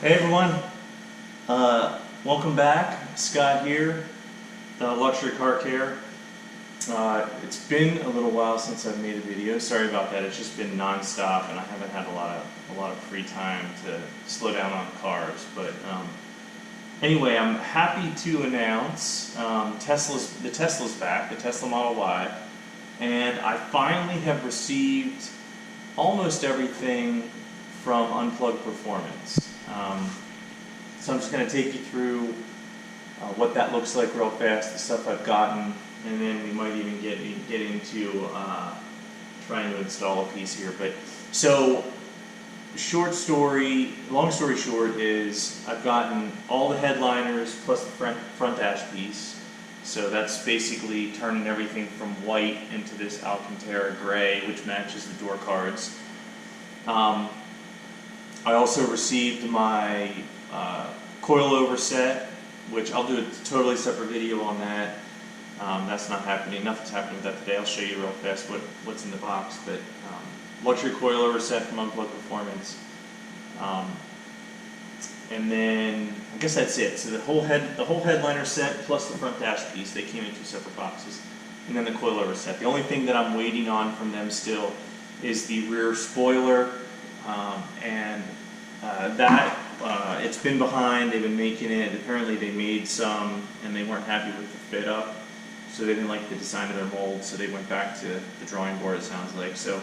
Hey everyone, welcome back. Scott here, the Luxury Car Care. It's been a little while since I've made a video. Sorry about that. It's just been non-stop, and I haven't had a lot of free time to slow down on cars. But anyway, I'm happy to announce the Tesla's back, the Tesla Model Y, and I finally have received almost everything from Unplugged Performance. So I'm just going to take you through what that looks like real fast, the stuff I've gotten, and then we might even get into trying to install a piece here. But so, long story short is I've gotten all the headliners plus the front dash piece. So that's basically turning everything from white into this Alcantara gray, which matches the door cards. I also received my coilover set, which I'll do a totally separate video on that. That's not happening. Nothing's happening with that today. I'll show you real fast what's in the box. But luxury coilover set from Unplugged Performance. And then I guess that's it. So the whole headliner set plus the front dash piece, they came in two separate boxes. And then the coilover set. The only thing that I'm waiting on from them still is the rear spoiler. It's been behind. They've been making it. Apparently they made some and they weren't happy with the fit up, so they didn't like the design of their mold, so they went back to the drawing board, it sounds like. So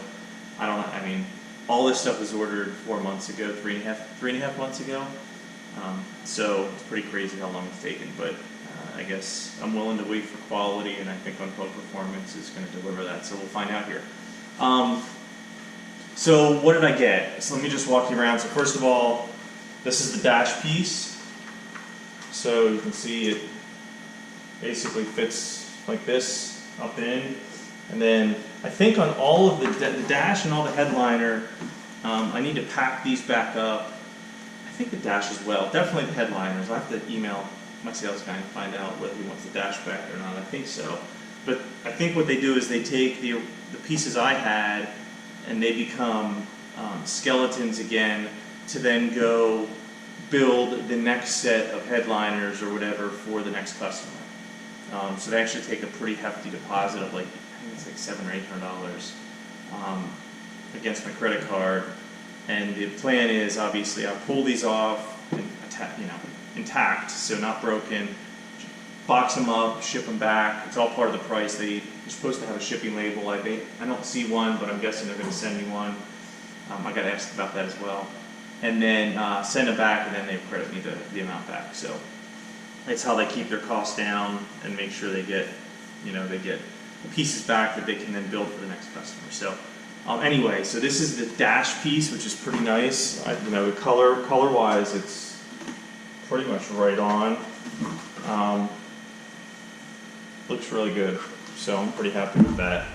I don't know. I mean, all this stuff was ordered 4 months ago, three and a half months ago. So it's pretty crazy how long it's taken, but I guess I'm willing to wait for quality, and I think Unplugged Performance is going to deliver that, so we'll find out here. So what did I get? So let me just walk you around. So first of all, this is the dash piece. So you can see it basically fits like this up in. And then I think on all of the dash and all the headliner, I need to pack these back up. I think the dash as well. Definitely the headliners. I have to email my sales guy and find out whether he wants the dash back or not. I think so. But I think what they do is they take the pieces I had and they become skeletons again to then go build the next set of headliners or whatever for the next customer. So they actually take a pretty hefty deposit of I think it's like $700 or $800 against my credit card. And the plan is obviously I'll pull these off and intact, so not broken. Box them up, ship them back. It's all part of the price. They're supposed to have a shipping label. I don't see one, but I'm guessing they're going to send me one. I got to ask about that as well. And then send them back, and then they credit me the amount back. So that's how they keep their costs down and make sure they get pieces back that they can then build for the next customer. So anyway, so this is the dash piece, which is pretty nice. The color-wise, it's pretty much right on. Looks really good, so I'm pretty happy with that.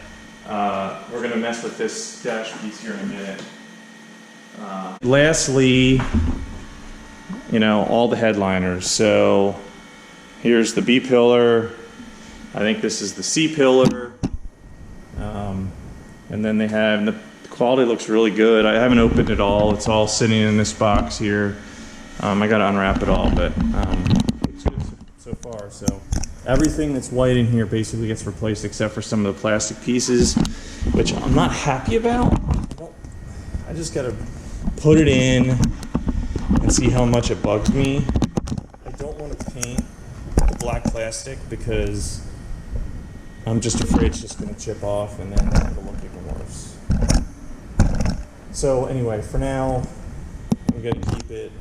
We're going to mess with this dash piece here in a minute. Lastly, all the headliners. So here's the B pillar. I think this is the C pillar. And then the quality looks really good. I haven't opened it all. It's all sitting in this box here. I got to unwrap it all, but it's good so far. So everything that's white in here basically gets replaced except for some of the plastic pieces, which I'm not happy about. I just gotta put it in and see how much it bugs me. I don't want to paint the black plastic because I'm just afraid it's just gonna chip off and then it'll look even worse. So anyway, for now, I'm gonna keep it.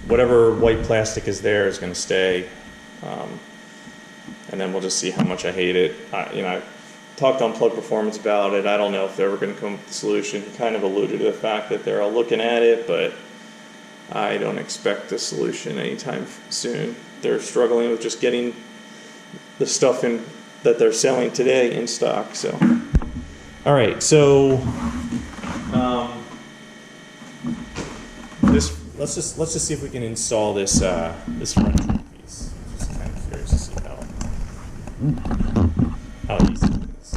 Whatever white plastic is there is going to stay, and then we'll just see how much I hate it. I talked to Unplugged Performance about it. I don't know if they're ever going to come up with a solution. He kind of alluded to the fact that they're all looking at it, but I don't expect a solution anytime soon. They're struggling with just getting the stuff in that they're selling today in stock. So, all right, so Let's just see if we can install this this front piece. I'm just kind of curious to see how easy it is.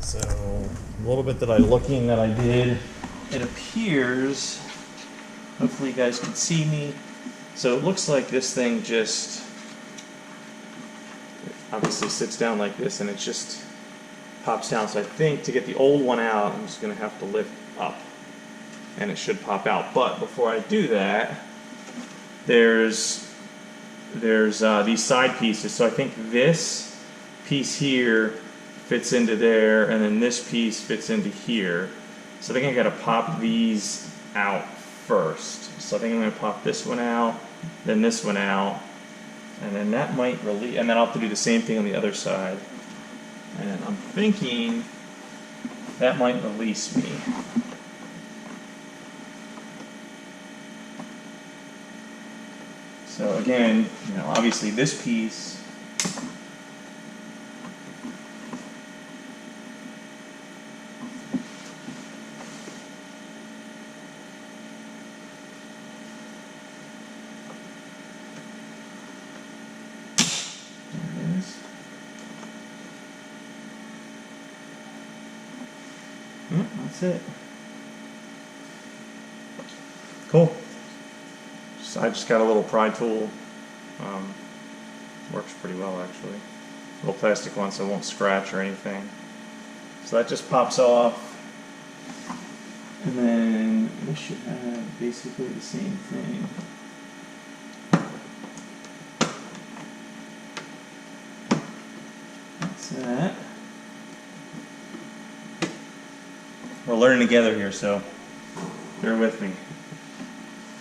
So a little bit that I did it appears, hopefully you guys can see me, so it looks like this thing just obviously sits down like this and it just pops down. So I think to get the old one out, I'm just going to have to lift up and it should pop out. But before I do that, there's these side pieces. So I think this piece here fits into there, and then this piece fits into here. So I think I got to pop these out first. So I think I'm going to pop this one out, then this one out, and then that might release, and then I'll have to do the same thing on the other side. And I'm thinking that might release me. So again, obviously this piece that's it. Cool. I just got a little pry tool. Works pretty well actually. A little plastic one so it won't scratch or anything. So that just pops off. And then we should have basically the same thing. That's that. We're learning together here, so bear with me.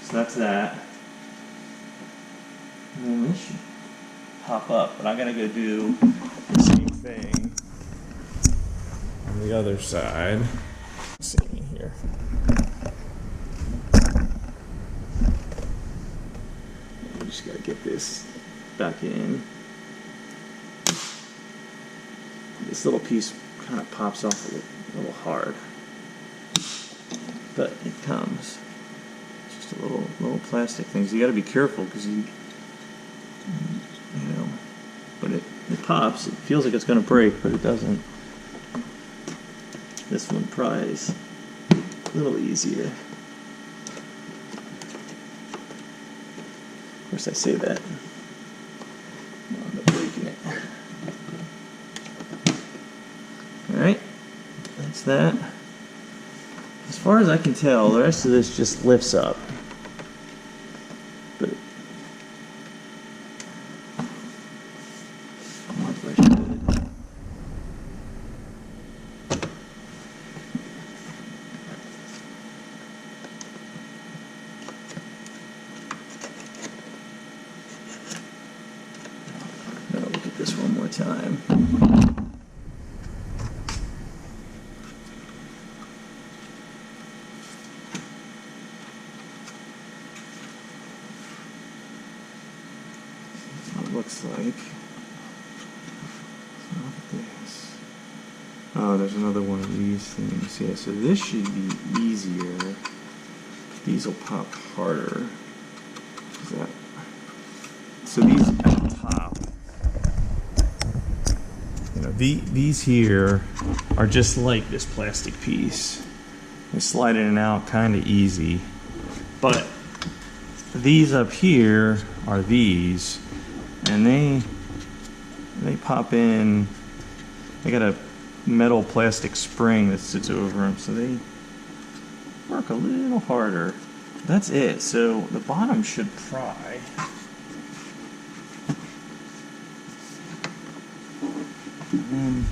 So that's that. And then this should pop up, but I'm gonna go do the same thing on the other side. Let's see me here. I just gotta get this back in. This little piece kind of pops off a little hard, but it comes. It's just a little plastic thing. So you got to be careful because but it pops. It feels like it's going to break, but it doesn't. This one pries a little easier. Of course, I say that. I'm not breaking it. All right, that's that. As far as I can tell, the rest of this just lifts up. But I wonder if I should. Now look at this one more time. Looks like. Look at this. Oh, there's another one of these things. Yeah, so this should be easier. These will pop harder. So these at the top, these here are just like this plastic piece. They slide in and out kind of easy, but these up here are these. And they pop in. They got a metal plastic spring that sits over them, so they work a little harder. That's it. So the bottom should pry. And then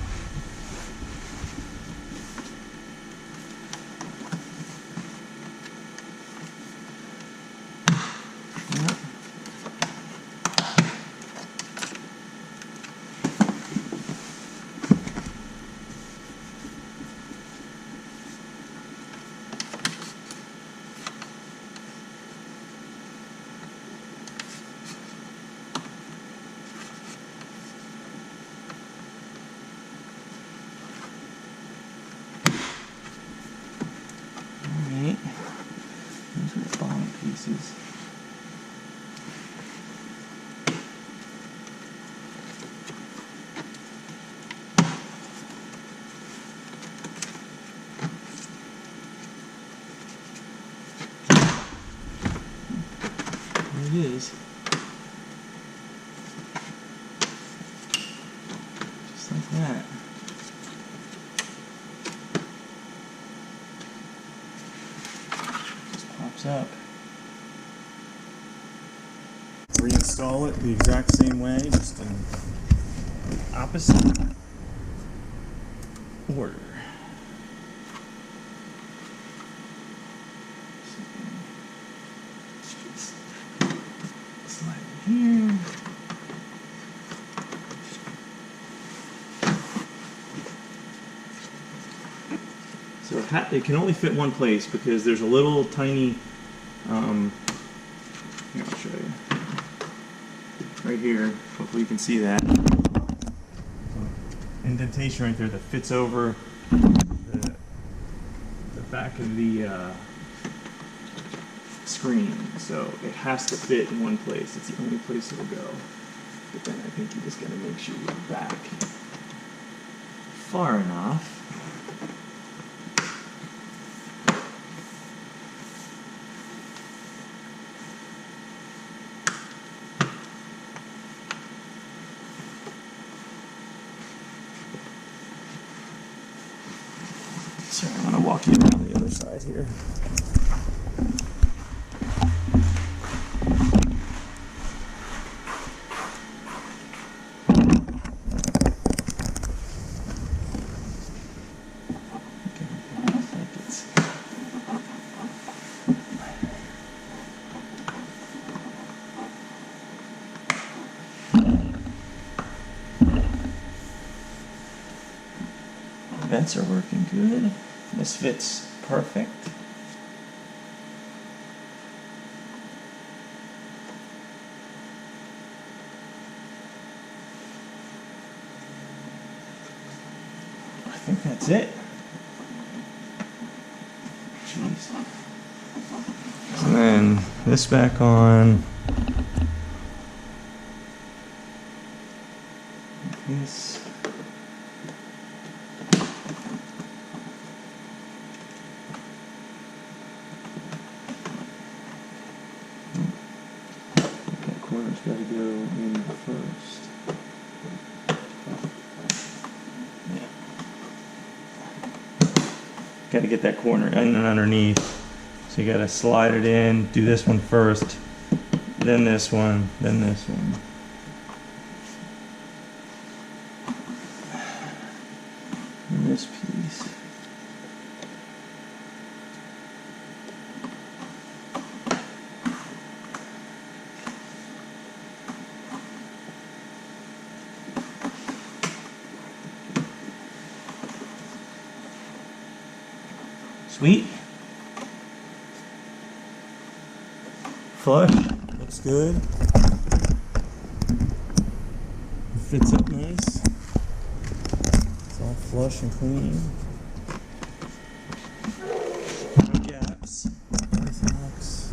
those are the bottom pieces. it is. Just like that. Just pops up. Reinstall it the exact same way, just in opposite order. Slide it here. So it can only fit one place because there's a little tiny, here, I'll show you. Right here, hopefully you can see that. Indentation right there that fits over the back of the screen. So it has to fit in one place. It's the only place it'll go. But then I think you just gotta make sure you're back far enough. Sorry, I'm gonna walk you around the other side here. Vents are working good. This fits perfect. I think that's it. Jeez. And then this back on. This. Corner's got to go in first. Yeah. Got to get that corner in and underneath. So you got to slide it in, do this one first, then this one, then this one. And this piece. Sweet. Flush. Looks good. It fits up nice. It's all flush and clean. No gaps. Everything looks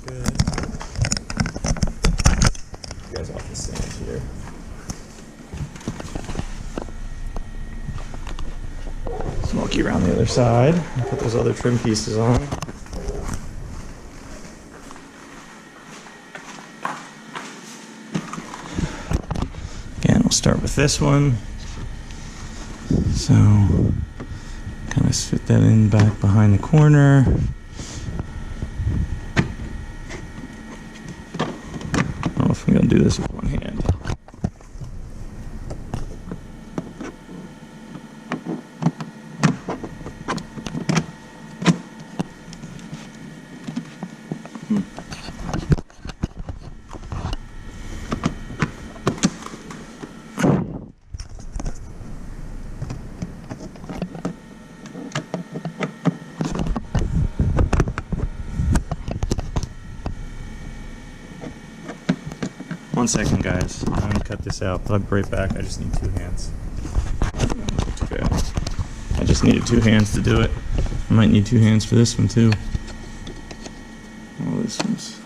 good. You guys off the stand here. Walk you around the other side and put those other trim pieces on. Again, we'll start with this one. So, kind of fit that in back behind the corner. I don't know if I'm going to do this with one hand. One second, guys. I'm gonna cut this out, but I'll be right back. I just need two hands. Okay. I just needed two hands to do it. I might need two hands for this one too. Oh, this one's.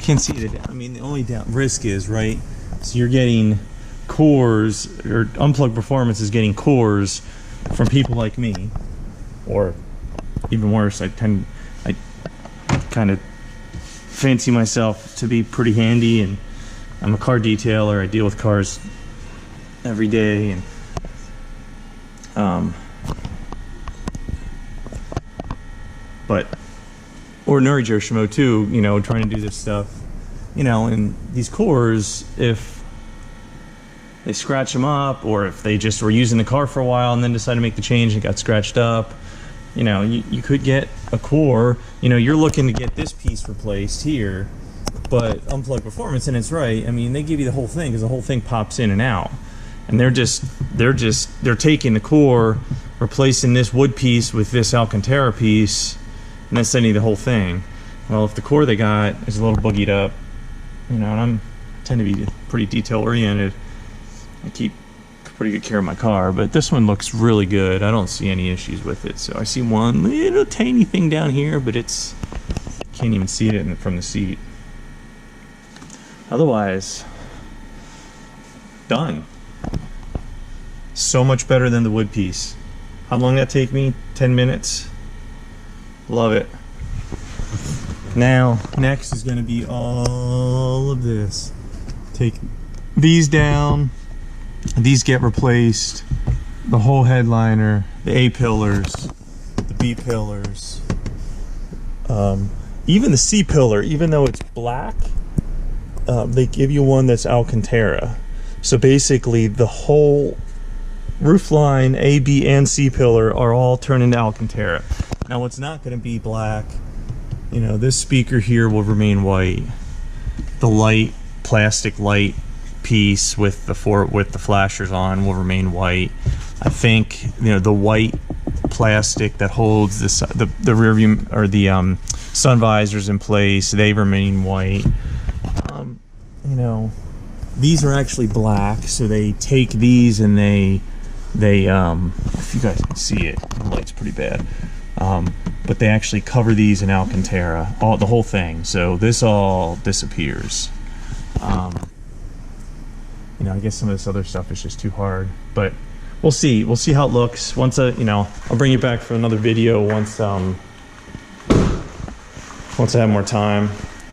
can't see it. I mean, the only risk is, right, so you're getting cores, or Unplugged Performance is getting cores from people like me, or even worse, I kind of fancy myself to be pretty handy, and I'm a car detailer. I deal with cars every day, and but ordinary Joe Schmo too, you know, trying to do this stuff, you know, and these cores, if they scratch them up, or if they just were using the car for a while and then decided to make the change and got scratched up, you know, you could get a core. You know, you're looking to get this piece replaced here, but Unplugged Performance, and it's right, I mean, they give you the whole thing, because the whole thing pops in and out, and they're taking the core, replacing this wood piece with this Alcantara piece, and then sending you the whole thing. Well, if the core they got is a little boogied up, you know, and I tend to be pretty detail oriented, I keep pretty good care of my car, but this one looks really good. I don't see any issues with it. So I see one little tiny thing down here, but it's, can't even see it from the seat. Otherwise, done. So much better than the wood piece. How long did that take me? 10 minutes. Love it. Now, next is going to be all of this. Take these down. These get replaced. The whole headliner, the A pillars, the B pillars, even the C pillar, even though it's black, they give you one that's Alcantara. So basically the whole roof line, A, B, and C pillar are all turned into Alcantara. Now what's not going to be black, you know, this speaker here will remain white. The light, plastic light piece with the flashers on will remain white. I think, you know, the white plastic that holds the rear view, or the sun visors in place, they remain white. You know, these are actually black, so they take these and they if you guys can see it, the light's pretty bad, but they actually cover these in Alcantara, the whole thing, so this all disappears. You know, I guess some of this other stuff is just too hard, but we'll see how it looks. Once you know, I'll bring you back for another video once I have more time.